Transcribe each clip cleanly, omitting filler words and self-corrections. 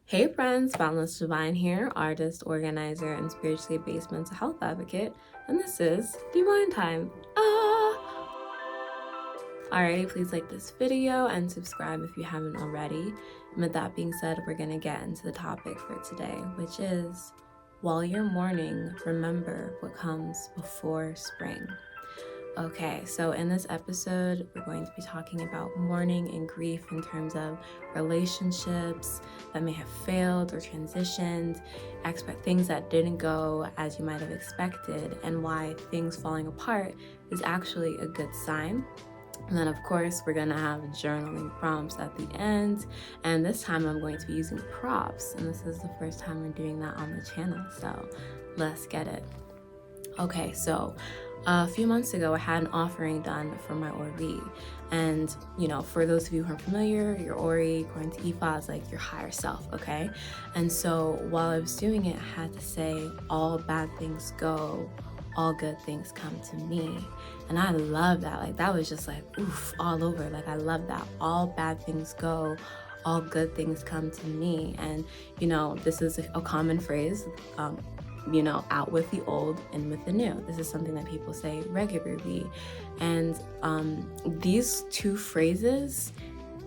Hey friends, Boundless Divine here, artist, organizer, and spiritually based mental health advocate, and this is Divine Time. Alrighty, please like this video and subscribe if you haven't already. And with that being said, we're gonna get into the topic for today, which is, while you're mourning, remember what comes before spring. Okay, so in this episode, we're going to be talking about mourning and grief in terms of relationships that may have failed or transitioned, things that didn't go as you might have expected, and why things falling apart is actually a good sign. And then, of course, we're going to have journaling prompts at the end. And this time I'm going to be using props. And this is the first time we're doing that on the channel. So let's get it. Okay, so a few months ago, I had an offering done for my Ori. And, for those of you who are familiar, your Ori, according to Ifa, is like your higher self, okay? And so while I was doing it, I had to say, all bad things go, all good things come to me. And I love that. Like, that was just like, oof, all over. Like, I love that. All bad things go, all good things come to me. And, this is a common phrase, out with the old and with the new. This is something that people say regularly. And these two phrases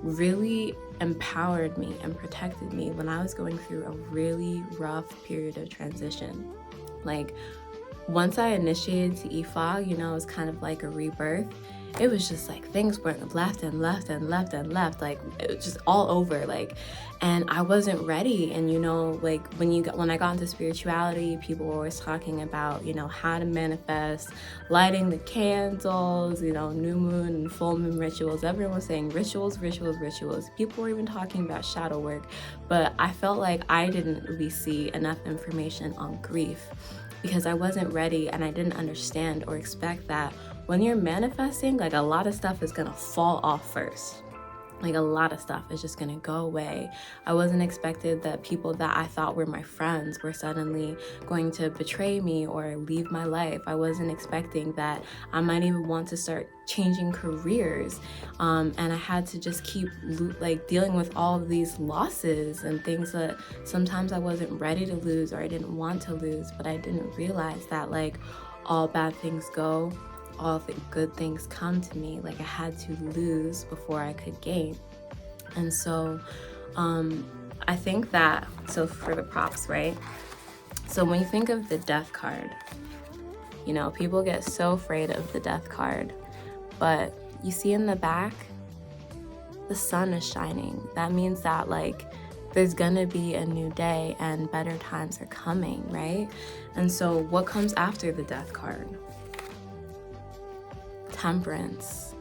really empowered me and protected me when I was going through a really rough period of transition. Like, once I initiated to Ifa, it was kind of like a rebirth. It was just like things went left and left and left and left, like it was just all over, like, and I wasn't ready. And when I got into spirituality, people were always talking about how to manifest, lighting the candles, new moon and full moon rituals. Everyone was saying rituals. People were even talking about shadow work, but I felt like I didn't really see enough information on grief because I wasn't ready and I didn't understand or expect that when you're manifesting, like, a lot of stuff is gonna fall off first. Like, a lot of stuff is just gonna go away. I wasn't expected that people that I thought were my friends were suddenly going to betray me or leave my life. I wasn't expecting that I might even want to start changing careers. And I had to just keep dealing with all of these losses and things that sometimes I wasn't ready to lose or I didn't want to lose, but I didn't realize that, like, all bad things go, all the good things come to me. Like, I had to lose before I could gain. And so I think that, so for the props, right? So when you think of the death card, people get so afraid of the death card, but you see in the back, the sun is shining. That means that, like, there's gonna be a new day and better times are coming, right? And so what comes after the death card? Temperance.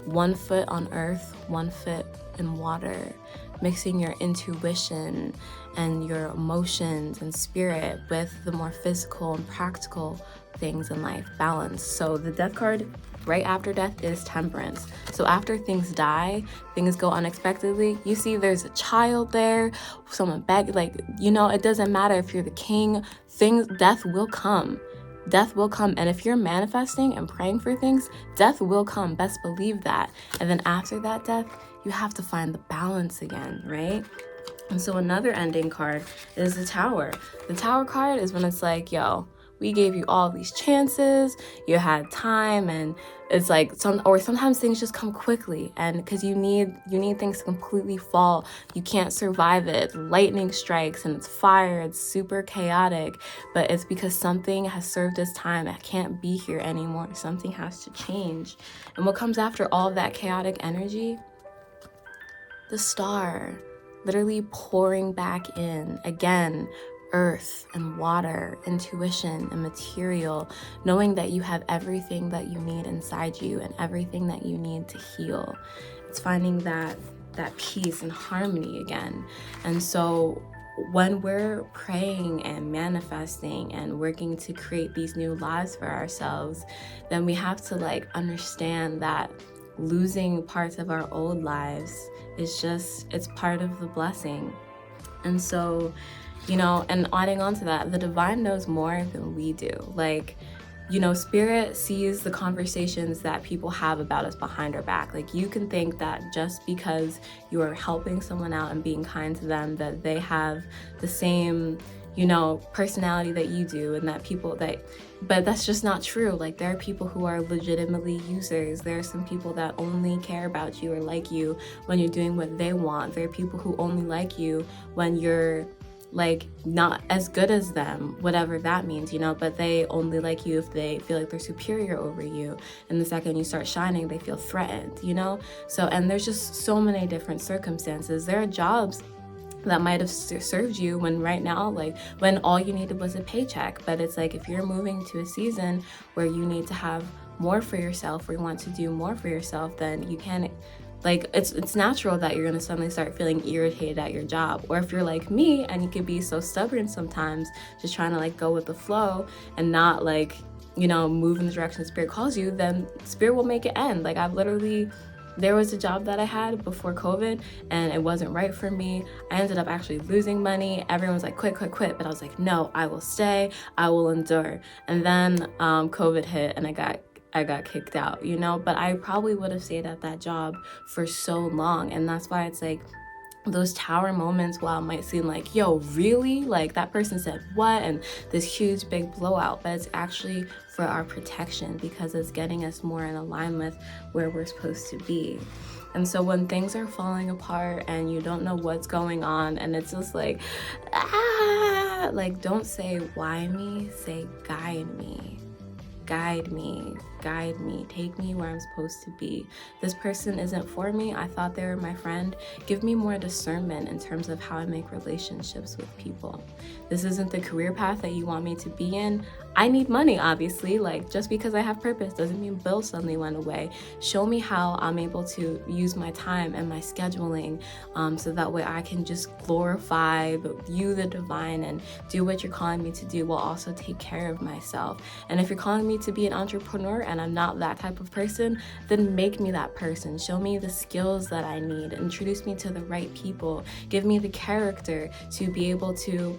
1 foot on earth, 1 foot in water, mixing your intuition and your emotions and spirit with the more physical and practical things in life. Balance. So the death card right after death is temperance. So after things die, things go unexpectedly. You see there's a child there, someone begged, it doesn't matter if you're the king, death will come. Death will come. And if you're manifesting and praying for things, death will come. Best believe that. And then after that death, you have to find the balance again, right? And so another ending card is the Tower. The Tower card is when it's like, yo, we gave you all these chances, you had time, and it's like sometimes things just come quickly, and because you need things to completely fall, you can't survive it. Lightning strikes and it's fire, it's super chaotic, but it's because something has served its time. It can't be here anymore. Something has to change. And what comes after all of that chaotic energy? The star, literally pouring back in again. Earth and water, intuition and material, knowing that you have everything that you need inside you and everything that you need to heal. It's finding that peace and harmony again. And so when we're praying and manifesting and working to create these new lives for ourselves, then we have to understand that losing parts of our old lives it's part of the blessing. And so and adding on to that, the divine knows more than we do. Like, you know, spirit sees the conversations that people have about us behind our back. Like, you can think that just because you are helping someone out and being kind to them, that they have the same, you know, personality that you do, and that people that, but that's just not true. Like, there are people who are legitimately users. There are some people that only care about you or like you when you're doing what they want. There are people who only like you when you're like not as good as them, whatever that means, you know, but they only like you if they feel like they're superior over you. And the second you start shining, they feel threatened, you know? So, and there's just so many different circumstances. There are jobs that might have served you when right now, like when all you needed was a paycheck. But it's like, if you're moving to a season where you need to have more for yourself, or you want to do more for yourself, then you can't, like, it's natural that you're gonna suddenly start feeling irritated at your job. Or if you're like me and you could be so stubborn sometimes, just trying to like go with the flow and not like, you know, move in the direction spirit calls you, then spirit will make it end. Like, I've literally, there was a job that I had before COVID and it wasn't right for me. I ended up actually losing money. Everyone was like, quit, quit, quit. But I was like, no, I will stay, I will endure. And then COVID hit and I got kicked out, you know, but I probably would have stayed at that job for so long. And that's why it's like, those tower moments, while it might seem like, yo, really? Like, that person said what? And this huge big blowout, but it's actually for our protection, because it's getting us more in alignment with where we're supposed to be. And so when things are falling apart and you don't know what's going on, and it's just like, like, don't say, why me? Say, guide me. Guide me, guide me, take me where I'm supposed to be. This person isn't for me. I thought they were my friend. Give me more discernment in terms of how I make relationships with people. This isn't the career path that you want me to be in. I need money, obviously. Like, just because I have purpose doesn't mean bills suddenly went away. Show me how I'm able to use my time and my scheduling, so that way I can just glorify you, the divine, and do what you're calling me to do, while also take care of myself. And if you're calling me to be an entrepreneur and I'm not that type of person, then make me that person. Show me the skills that I need. Introduce me to the right people. Give me the character to be able to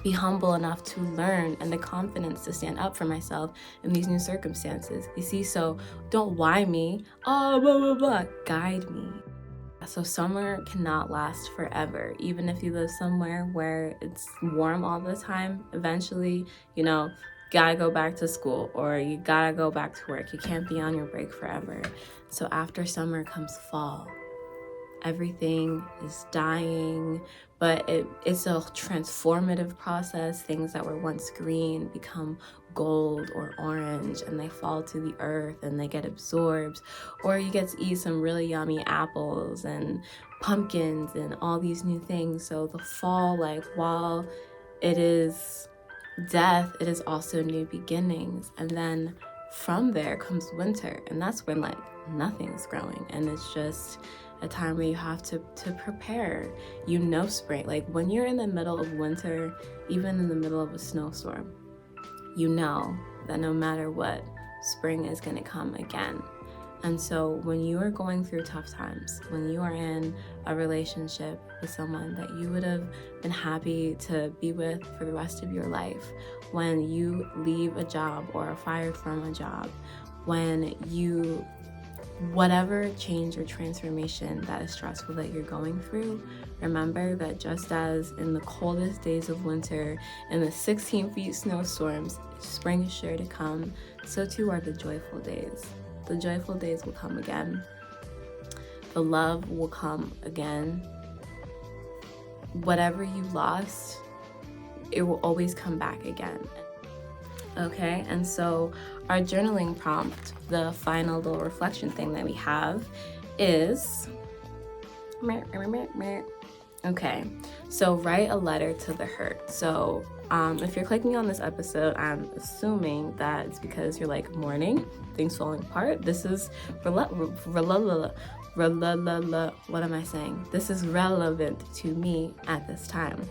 be humble enough to learn, and the confidence to stand up for myself in these new circumstances. You see, so don't why me, oh, blah, blah, blah. Guide me. So summer cannot last forever. Even if you live somewhere where it's warm all the time, eventually, you know, gotta go back to school, or you gotta go back to work. You can't be on your break forever. So after summer comes fall. Everything is dying, but it's a transformative process. Things that were once green become gold or orange, and they fall to the earth and they get absorbed. Or you get to eat some really yummy apples and pumpkins and all these new things. So the fall, like, while it is death, it is also new beginnings. And then from there comes winter, and that's when like nothing's growing, and it's just a time where you have to prepare. You know, spring, like when you're in the middle of winter, even in the middle of a snowstorm, you know that no matter what, spring is going to come again. And so when you are going through tough times, when you are in a relationship with someone that you would have been happy to be with for the rest of your life, when you leave a job or are fired from a job, when you, whatever change or transformation that is stressful that you're going through, remember that just as in the coldest days of winter and the 16-feet snowstorms, spring is sure to come, so too are the joyful days. The joyful days will come again. The love will come again. Whatever you lost, it will always come back again. Okay, and so our journaling prompt, the final little reflection thing that we have is, okay, so write a letter to the hurt. So if you're clicking on this episode, I'm assuming that it's because you're like mourning, things falling apart. This is what am I saying? This is relevant to me at this time,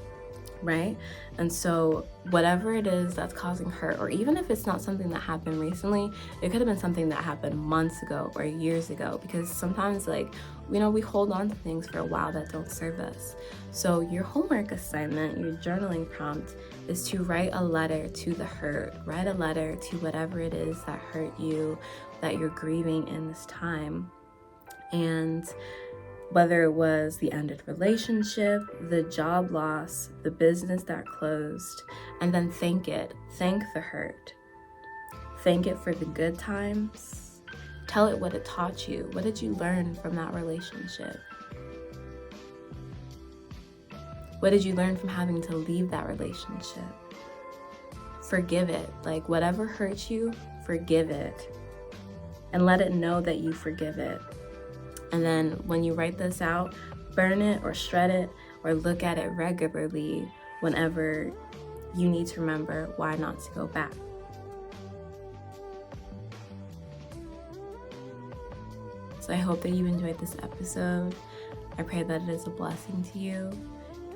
right? And so whatever it is that's causing hurt, or even if it's not something that happened recently, it could have been something that happened months ago or years ago, because sometimes, like, you know, we hold on to things for a while that don't serve us. So your homework assignment, your journaling prompt is to write a letter to the hurt. Write a letter to whatever it is that hurt you, that you're grieving in this time. And whether it was the ended relationship, the job loss, the business that closed, and then thank it. Thank the hurt. Thank it for the good times. Tell it what it taught you. What did you learn from that relationship? What did you learn from having to leave that relationship? Forgive it. Like, whatever hurt you, forgive it. And let it know that you forgive it. And then when you write this out, burn it or shred it or look at it regularly whenever you need to remember why not to go back. So I hope that you enjoyed this episode. I pray that it is a blessing to you.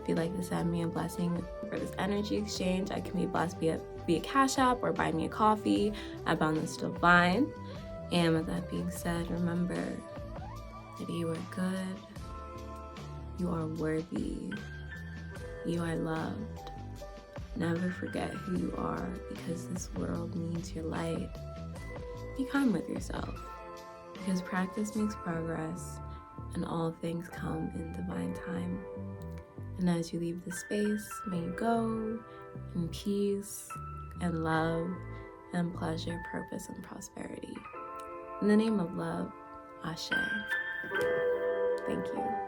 If you'd like to send me a blessing for this energy exchange, I can be blessed via Cashapp or buy me a coffee at boundlessdivine. And with that being said, remember that you are good, you are worthy, you are loved. Never forget who you are, because this world needs your light. Be kind with yourself, because practice makes progress and all things come in divine time. And as you leave this space, may you go in peace and love and pleasure, purpose, and prosperity. In the name of love, Ashe. Thank you.